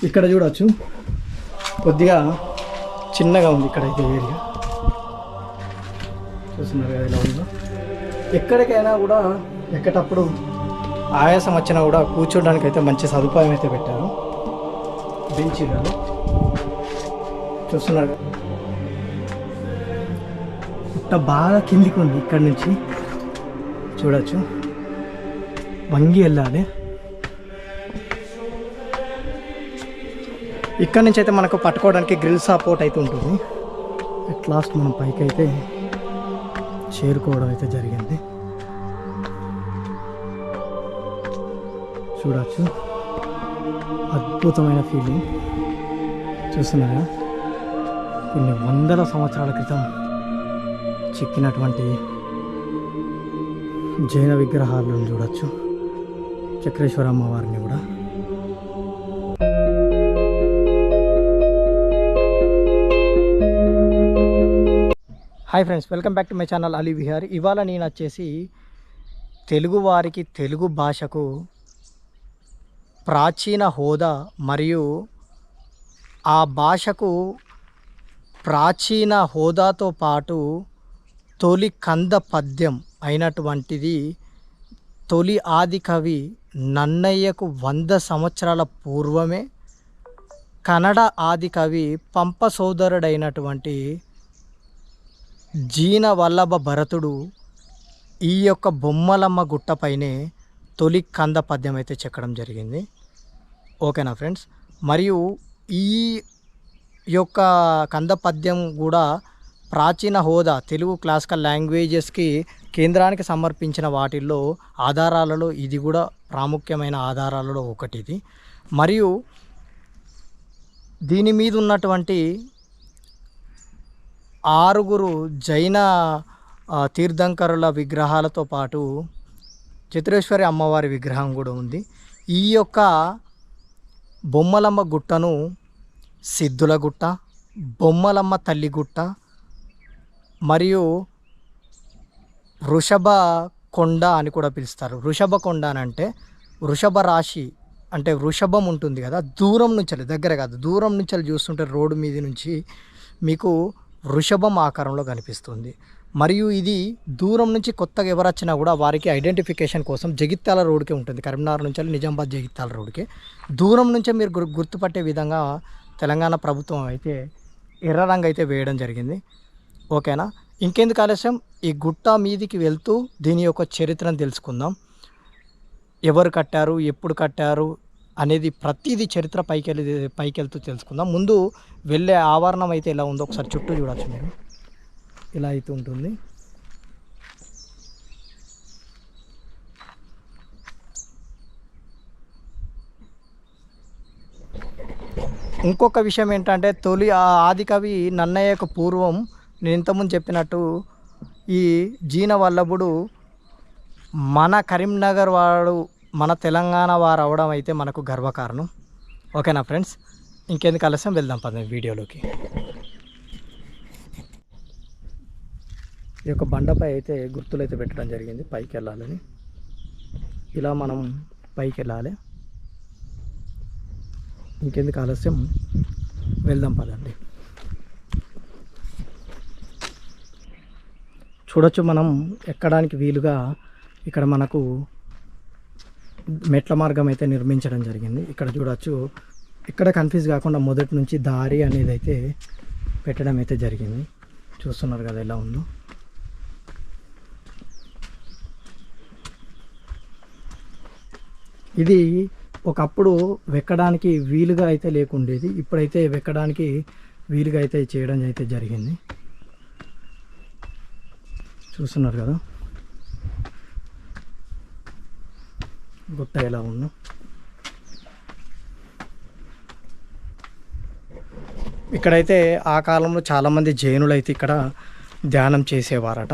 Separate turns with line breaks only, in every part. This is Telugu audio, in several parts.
ఇక్కడ చూడవచ్చు కొద్దిగా చిన్నగా ఉంది ఇక్కడైతే ఏరియా చూస్తున్నారు కదా ఇలా ఉందో. ఎక్కడికైనా కూడా ఎక్కేటప్పుడు ఆయాసం వచ్చినా కూడా కూర్చోడానికి అయితే మంచి సదుపాయం అయితే పెట్టారు. బెంచీలలో చూస్తున్నారు పుట్ట బాగా కిందికి ఉంది. ఇక్కడ నుంచి చూడవచ్చు వంగి వెళ్ళాలి. ఇక్కడ నుంచి అయితే మనకు పట్టుకోవడానికి గ్రిల్ సపోర్ట్ అయితే ఉంటుంది. అట్ లాస్ట్ మనం పైకి అయితే చేరుకోవడం అయితే జరిగింది. చూడవచ్చు అద్భుతమైన ఫీలింగ్. చూస్తున్నారా కొన్ని వందల సంవత్సరాల క్రితం చెక్కినటువంటి జైన విగ్రహాలను చూడవచ్చు. చక్రేశ్వర అమ్మవారిని కూడా. Hi friends, welcome back to my channel Ali Vihar. ఇవాళ నేను వచ్చేసి తెలుగు వారికి, తెలుగు భాషకు ప్రాచీన హోదా మరియు ఆ భాషకు ప్రాచీన హోదాతో పాటు తొలి కంద పద్యం అయినటువంటిది తొలి ఆది కవి నన్నయ్యకు 100 సంవత్సరాల పూర్వమే కన్నడ ఆది కవి పంప సోదరుడైనటువంటి జీన వల్లభ భరతుడు ఈ యొక్క బొమ్మలమ్మ గుట్టపైనే తొలి కంద పద్యం అయితే చెక్కడం జరిగింది. ఓకేనా ఫ్రెండ్స్. మరియు ఈ యొక్క కంద పద్యం కూడా ప్రాచీన హోదా తెలుగు క్లాసికల్ లాంగ్వేజెస్కి కేంద్రానికి సమర్పించిన వాటిల్లో ఆధారాలలో ఇది కూడా ప్రాముఖ్యమైన ఆధారాలలో ఒకటి ఇది. మరియు దీని మీద ఉన్నటువంటి 6 జైన తీర్థంకరుల విగ్రహాలతో పాటు చతురేశ్వరి అమ్మవారి విగ్రహం కూడా ఉంది. ఈ యొక్క బొమ్మలమ్మ గుట్టను సిద్ధుల గుట్ట, బొమ్మలమ్మ తల్లి గుట్ట మరియు వృషభ కొండ అని కూడా పిలుస్తారు. వృషభ కొండ అని అంటే వృషభ రాశి అంటే వృషభం ఉంటుంది కదా, దూరం నుంచి, దగ్గర కాదు, దూరం నుంచి చూస్తుంటే రోడ్డు మీద నుంచి మీకు వృషభం ఆకారంలో కనిపిస్తుంది. మరియు ఇది దూరం నుంచి కొత్తగా ఎవరు వచ్చినా కూడా వారికి ఐడెంటిఫికేషన్ కోసం జగిత్యాల రోడ్కే ఉంటుంది. కరీంనగర్ నుంచి నిజామాబాద్ జగిత్యాల రోడ్కే దూరం నుంచే మీరు గుర్తుపట్టే విధంగా తెలంగాణ ప్రభుత్వం అయితే ఎర్ర రంగు అయితే వేయడం జరిగింది. ఓకేనా. ఇంకెందుకు ఆలస్యం, ఈ గుట్ట మీదికి వెళ్తూ దీని యొక్క చరిత్రను తెలుసుకుందాం. ఎవరు కట్టారు, ఎప్పుడు కట్టారు అనేది ప్రతిదీ చరిత్ర పైకి వెళ్తూ తెలుసుకుందాం. ముందు వెళ్ళే ఆవరణం అయితే ఎలా ఉందో ఒకసారి చుట్టూ చూడవచ్చు. మీరు ఇలా అయితే ఉంటుంది. ఇంకొక విషయం ఏంటంటే తొలి ఆది కవి నన్నయ్యకు పూర్వం నేను ఇంతకుముందు చెప్పినట్టు ఈ జీన వల్లభుడు మన కరీంనగర్ వాడు, మన తెలంగాణ వారు అవడం అయితే మనకు గర్వకారణం. ఓకేనా ఫ్రెండ్స్, ఇంకెందుకు ఆలస్యం వెళ్దాం పదండి వీడియోలోకి. ఈ యొక్క బండపై అయితే గుర్తులు అయితే పెట్టడం జరిగింది పైకి వెళ్ళాలని. ఇలా మనం పైకి వెళ్ళాలి. ఇంకెందుకు ఆలస్యం వెళ్దాం పదండి. చూడొచ్చు మనం ఎక్కడానికి వీలుగా ఇక్కడ మనకు మెట్ల మార్గం అయితే నిర్మించడం జరిగింది. ఇక్కడ చూడవచ్చు, ఇక్కడ కన్ఫ్యూజ్ కాకుండా మొదటి నుంచి దారి అనేది అయితే పెట్టడం అయితే జరిగింది. చూస్తున్నారు కదా ఎలా ఉందో. ఇది ఒకప్పుడు వెక్కడానికి వీలుగా అయితే లేకుండేది, ఇప్పుడైతే వెక్కడానికి వీలుగా అయితే చేయడం అయితే జరిగింది. చూస్తున్నారు కదా గుట్ట ఎలా ఉందో. ఇక్కడైతే ఆ కాలంలో చాలామంది జైనులు అయితే ఇక్కడ ధ్యానం చేసేవారట.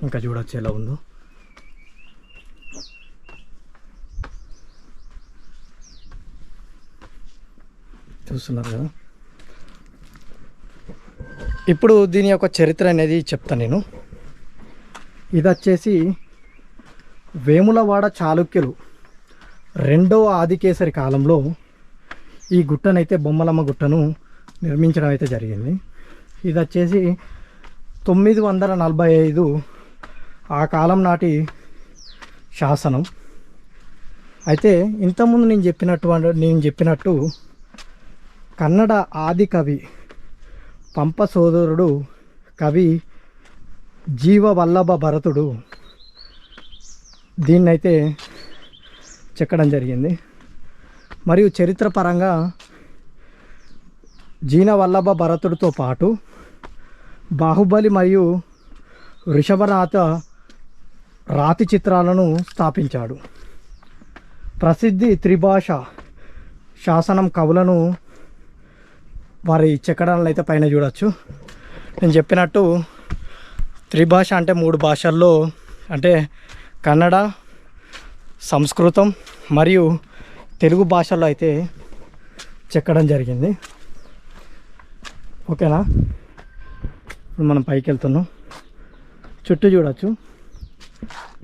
ఇంకా చూడొచ్చు ఎలా ఉందో. చూస్తున్నారు కదా. ఇప్పుడు దీని యొక్క చరిత్ర అనేది చెప్తాను నేను. ఇది వచ్చేసి వేములవాడ చాళుక్యులు 2వ ఆదికేసరి కాలంలో ఈ గుట్టనైతే బొమ్మలమ్మ గుట్టను నిర్మించడం అయితే జరిగింది. ఇది వచ్చేసి 945 ఆ కాలం నాటి శాసనం. అయితే ఇంతకుముందు నేను చెప్పినట్టు కన్నడ ఆది కవి పంప సోదరుడు కవి జీవవల్లభ భరతుడు దీన్నైతే చెక్కడం జరిగింది. మరియు చరిత్రపరంగా జీనవల్లభ భరతుడితో పాటు బాహుబలి మరియు వృషభనాథ రాతి చిత్రాలను స్థాపించాడు. ప్రసిద్ధి త్రిభాష శాసనం కవులను వారి చెక్కడాలను అయితే పైన చూడవచ్చు. నేను చెప్పినట్టు త్రిభాష అంటే 3 భాషల్లో అంటే కన్నడ, సంస్కృతం మరియు తెలుగు భాషల్లో అయితే చెక్కడం జరిగింది. ఓకేనా, ఇప్పుడు మనం పైకి వెళ్తున్నాం. చుట్టూ చూడవచ్చు,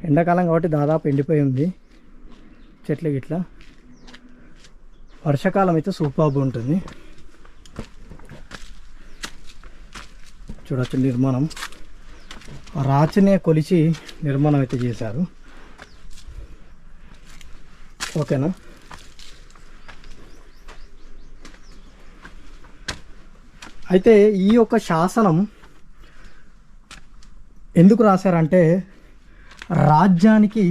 ఎండాకాలం కాబట్టి దాదాపు ఎండిపోయి ఉంది చెట్లు గిట్లా. వర్షాకాలం అయితే సూపర్బ్ ఉంటుంది. చూడవచ్చు నిర్మాణం, రాతినే కొలిచి నిర్మాణం అయితే చేశారు. ఓకేనా, అయితే ఈ యొక్క శాసనం ఎందుకు రాశారంటే రాజ్యానికి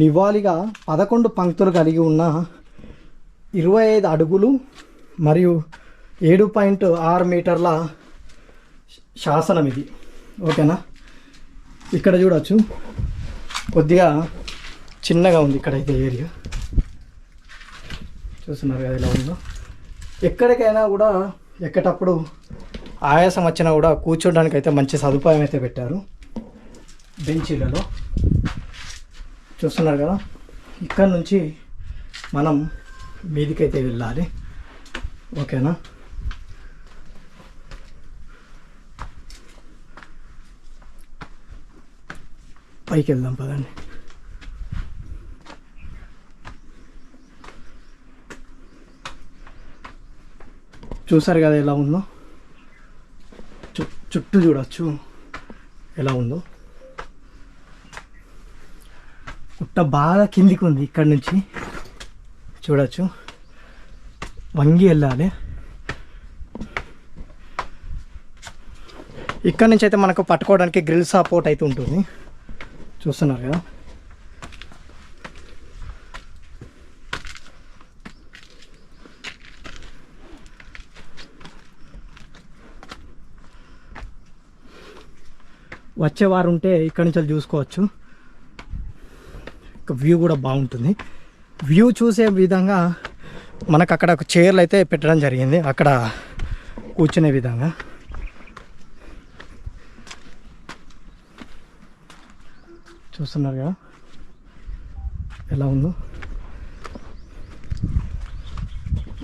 నివాళిగా 11 పంక్తులు కలిగి ఉన్న 25 అడుగులు మరియు 7.6 మీటర్ల శాసనం ఇది. ఓకేనా, ఇక్కడ చూడవచ్చు కొద్దిగా చిన్నగా ఉంది ఇక్కడైతే ఏరియా చూస్తున్నారు కదా ఎలా ఉందో. ఎక్కడికైనా కూడా ఎక్కేటప్పుడు ఆయాసం వచ్చినా కూడా కూర్చోడానికి అయితే మంచి సదుపాయం అయితే పెట్టారు బెంచీలలో. చూస్తున్నారు కదా, ఇక్కడ నుంచి మనం మీదికైతే వెళ్ళాలి. ఓకేనా, పైకి వెళ్దాం పదండి. చూసారు కదా ఎలా ఉందో, చుట్టూ చూడవచ్చు ఎలా ఉందో. గుట్ట బాగా కిందికి ఉంది, ఇక్కడ నుంచి చూడవచ్చు. వంగి వెళ్ళాలి. ఇక్కడ నుంచి అయితే మనకు పట్టుకోవడానికి గ్రిల్ సపోర్ట్ అయితే ఉంటుంది. చూస్తున్నారు కదా, వచ్చేవారు ఉంటే ఇక్కడ నుంచి చూసుకోవచ్చు. వ్యూ కూడా బాగుంటుంది. వ్యూ చూసే విధంగా మనకు అక్కడ చైర్లు అయితే పెట్టడం జరిగింది, అక్కడ కూర్చునే విధంగా. చూస్తున్నారు కదా ఎలా ఉందో.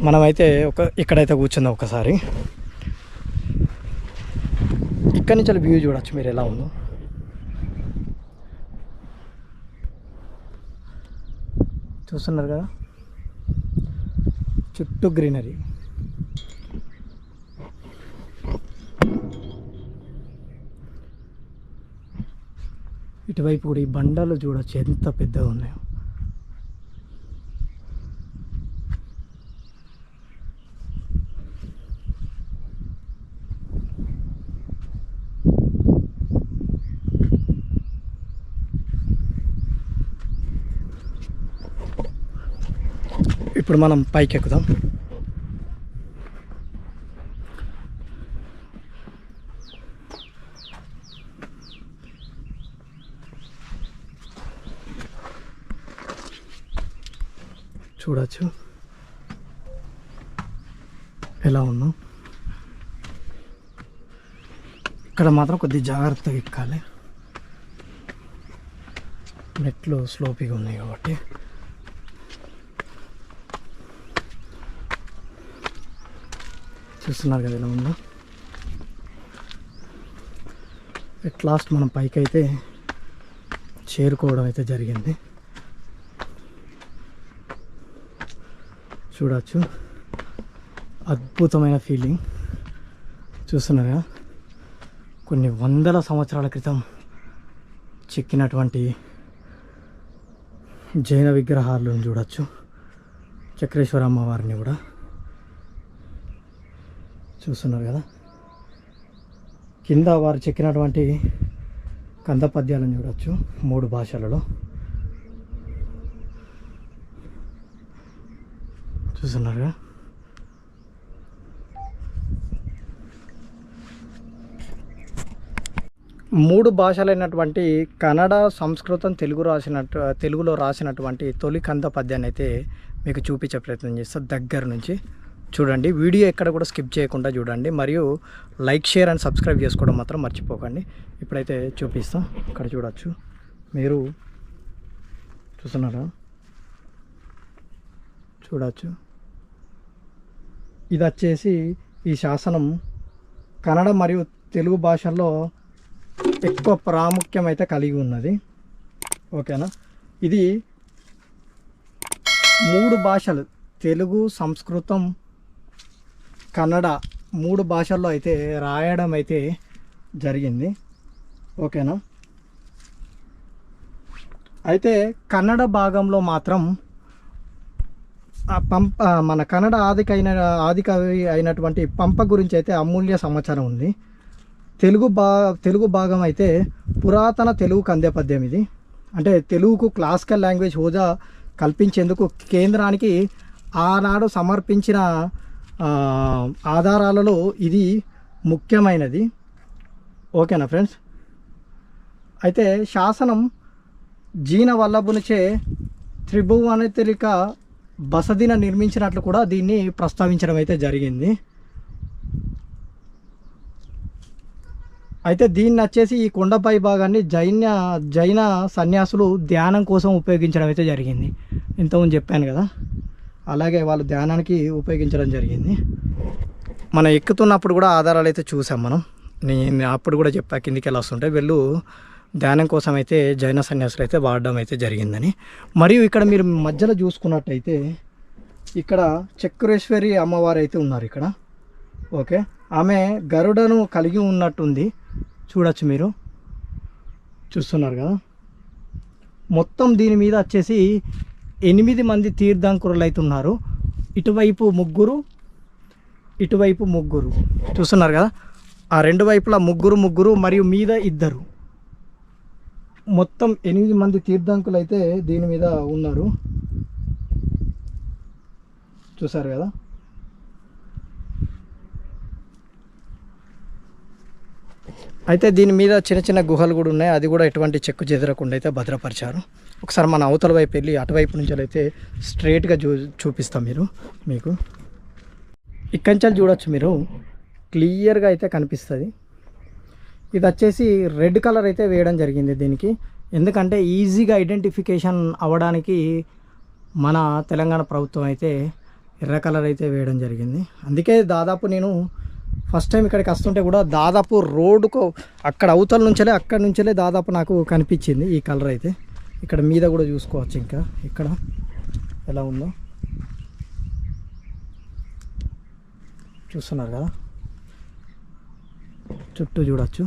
మనమైతే ఇక్కడైతే కూర్చుందాం ఒకసారి. ఇక్కడి నుంచి వ్యూ చూడవచ్చు మీరు ఎలా ఉందో. చూస్తున్నారు కదా, చుట్టూ గ్రీనరీ. ఇటువైపు కూడా ఈ బండలు చూడవచ్చు ఎంత పెద్దగా ఉన్నాయో. ఇప్పుడు మనం పైకి ఎక్కుదాం. చూడచ్చు ఎలా ఉన్నాం. ఇక్కడ మాత్రం కొద్దిగా జాగ్రత్తగా ఎక్కాలి, మెట్లు స్లోపీగా ఉన్నాయి కాబట్టి. చూస్తున్నారు కదా ఎలా ఉందో. ఎట్ లాస్ట్ మనం పైకి అయితే చేరుకోవడం అయితే జరిగింది. చూడవచ్చు. అద్భుతమైన ఫీలింగ్ చూస్తున్నారా. కొన్ని వందల సంవత్సరాల క్రితం చెక్కినటువంటి జైన విగ్రహాలను చూడవచ్చు. చక్రేశ్వర అమ్మవారిని కూడా చూస్తున్నారు కదా. కింద వారు చెక్కినటువంటి కంద పద్యాలను చూడవచ్చు 3 భాషలలో. చూస్తున్నారుగా. మూడు భాషలైనటువంటి కన్నడ, సంస్కృతం, తెలుగులో రాసినటువంటి తొలి కంద పద్యాన్ని అయితే మీకు చూపించే ప్రయత్నం చేస్తాను దగ్గర నుంచి. చూడండి, వీడియో ఎక్కడ కూడా స్కిప్ చేయకుండా చూడండి. మరియు లైక్, షేర్ అండ్ సబ్స్క్రైబ్ చేసుకోవడం మాత్రం మర్చిపోకండి. ఇప్పుడైతే చూపిస్తాం. ఇక్కడ చూడవచ్చు, మీరు చూస్తున్నారా. చూడవచ్చు, ఇది వచ్చేసి ఈ శాసనం కన్నడ మరియు తెలుగు భాషల్లో ఎక్కువ ప్రాముఖ్యం అయితే కలిగి ఉన్నది. ఓకేనా. ఇది 3 భాషలు, తెలుగు, సంస్కృతం, కన్నడ 3 భాషల్లో అయితే రాయడం అయితే జరిగింది. ఓకేనా. అయితే కన్నడ భాగంలో మాత్రం మన కన్నడ ఆది కవి అయినటువంటి పంప గురించి అయితే అమూల్య సమాచారం ఉంది. తెలుగు భాగం అయితే పురాతన తెలుగు కందె పద్యం. ఇది అంటే తెలుగుకు క్లాసికల్ లాంగ్వేజ్ హోదా కల్పించేందుకు కేంద్రానికి ఆనాడు సమర్పించిన ఆధారాలలో ఇది ముఖ్యమైనది. ఓకేనా ఫ్రెండ్స్. అయితే శాసనం జీన వల్లభునిచే త్రిభువనతిరిక బసదిన నిర్మించినట్లు కూడా దీన్ని ప్రస్తావించడం అయితే జరిగింది. అయితే దీన్ని వచ్చేసి ఈ కొండపై భాగాన్ని జైన సన్యాసులు ధ్యానం కోసం ఉపయోగించడం అయితే జరిగింది. ఇంతకుముందు చెప్పాను కదా, అలాగే వాళ్ళు ధ్యానానికి ఉపయోగించడం జరిగింది. మనం ఎక్కుతున్నప్పుడు కూడా ఆధారాలు అయితే చూసాం మనం. నేను అప్పుడు కూడా చెప్పా, కిందికి ఎలా వస్తుంటే వీళ్ళు ధ్యానం కోసం అయితే జైన సన్యాసులు అయితే వాడడం అయితే జరిగిందని. మరియు ఇక్కడ మీరు మధ్యలో చూసుకున్నట్టయితే ఇక్కడ చక్రేశ్వరి అమ్మవారు అయితే ఉన్నారు ఇక్కడ. ఓకే, ఆమె గరుడను కలిగి ఉన్నట్టుంది. చూడొచ్చు, మీరు చూస్తున్నారు కదా. మొత్తం దీని మీద వచ్చేసి 8 మంది తీర్థంకురులు అయితే ఉన్నారు. ఇటువైపు ముగ్గురు చూస్తున్నారు కదా. ఆ 2 వైపులా ముగ్గురు మరియు మీద 2. మొత్తం 8 మంది తీర్థంకులు అయితే దీని మీద ఉన్నారు. చూసారు కదా. అయితే దీని మీద చిన్న చిన్న గుహలు కూడా ఉన్నాయి. అది కూడా ఎటువంటి చెక్కు చెదరకుండా అయితే భద్రపరిచారు. ఒకసారి మన అవతల వైపు వెళ్ళి అటువైపు నుంచి అయితే స్ట్రైట్గా చూపిస్తాం మీకు. ఇక్కడి నుంచి చూడొచ్చు, మీరు క్లియర్గా అయితే కనిపిస్తుంది. ఇది వచ్చేసి రెడ్ కలర్ అయితే వేయడం జరిగింది దీనికి. ఎందుకంటే ఈజీగా ఐడెంటిఫికేషన్ అవ్వడానికి మన తెలంగాణ ప్రభుత్వం అయితే ఎర్ర కలర్ అయితే వేయడం జరిగింది. అందుకే దాదాపు నేను ఫస్ట్ టైం ఇక్కడికి వస్తుంటే కూడా దాదాపు రోడ్డుకు అక్కడ అవతల నుంచెలే దాదాపు నాకు కనిపించింది ఈ కలర్ అయితే. ఇక్కడ మీద కూడా చూసుకోవచ్చు, ఇంకా ఇక్కడ ఎలా ఉందో చూస్తున్నారు కదా. చుట్టూ చూడవచ్చు.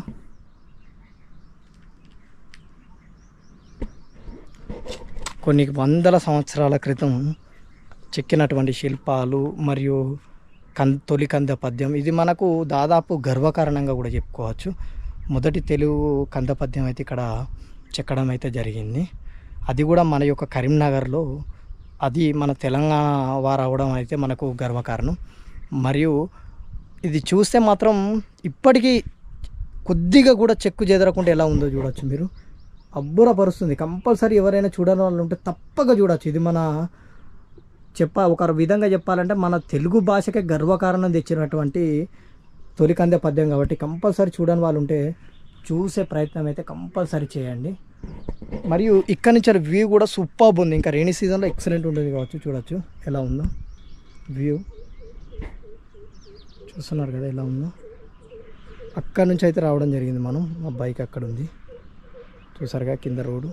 కొన్ని వందల సంవత్సరాల క్రితం చెక్కినటువంటి శిల్పాలు మరియు తొలి కంద పద్యం ఇది మనకు దాదాపు గర్వకారణంగా కూడా చెప్పుకోవచ్చు. మొదటి తెలుగు కంద పద్యం అయితే ఇక్కడ చెక్కడం అయితే జరిగింది. అది కూడా మన యొక్క కరీంనగర్లో, అది మన తెలంగాణ వారు అవడం అయితే మనకు గర్వకారణం. మరియు ఇది చూస్తే మాత్రం ఇప్పటికీ కొద్దిగా కూడా చెక్కు చెదరకుండా ఎలా ఉందో చూడవచ్చు మీరు. అబ్బురపరుస్తుంది. కంపల్సరీ ఎవరైనా చూడని వాళ్ళు ఉంటే తప్పక చూడవచ్చు. ఇది మన ఒక విధంగా చెప్పాలంటే మన తెలుగు భాషకే గర్వకారణం తెచ్చినటువంటి తొలి కందె పద్యం కాబట్టి కంపల్సరీ చూడని వాళ్ళు ఉంటే చూసే ప్రయత్నం అయితే కంపల్సరీ చేయండి. మరియు ఇక్కడ నుంచి వ్యూ కూడా సూపర్బ్ ఉంది. ఇంకా రైనీ సీజన్లో ఎక్సలెంట్ ఉంటుంది కావచ్చు. చూడవచ్చు ఎలా ఉందో వ్యూ. చూస్తున్నారు కదా ఎలా ఉందో. అక్కడ నుంచి అయితే రావడం జరిగింది మనం. మా బైక్ అక్కడ ఉంది, చూసారుగా కింద రోడ్డు.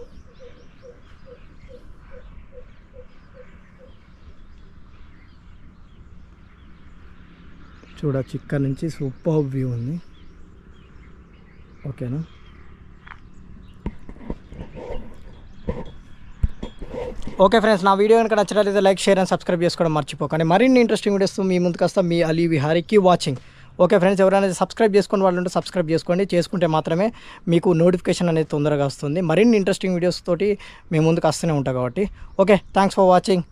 చూడొచ్చు ఇక్కడ నుంచి సూపర్ వ్యూ ఉంది. ఓకేనా. ఓకే ఫ్రెండ్స్, నా వీడియో కనుక నచ్చినట్లయితే లైక్, షేర్ అండ్ సబ్స్క్రైబ్ చేసుకోవడం మర్చిపోకండి. మరిన్ని ఇంట్రెస్టింగ్ వీడియోస్ మీ ముందుకు వస్తాం. మీ Ali Vihari. Keep watching. Okay friends, ఎవరైనా సబ్స్క్రైబ్ చేసుకుని వాళ్ళు ఉంటే సబ్స్క్రైబ్ చేసుకోండి. చేసుకుంటే మాత్రమే మీకు నోటిఫికేషన్ అనేది తొందరగా వస్తుంది. మరిన్ని ఇంట్రెస్టింగ్ వీడియోస్ తోటి మేము ముందుకు వస్తూనే ఉంటాం కాబట్టి. Okay, thanks for watching.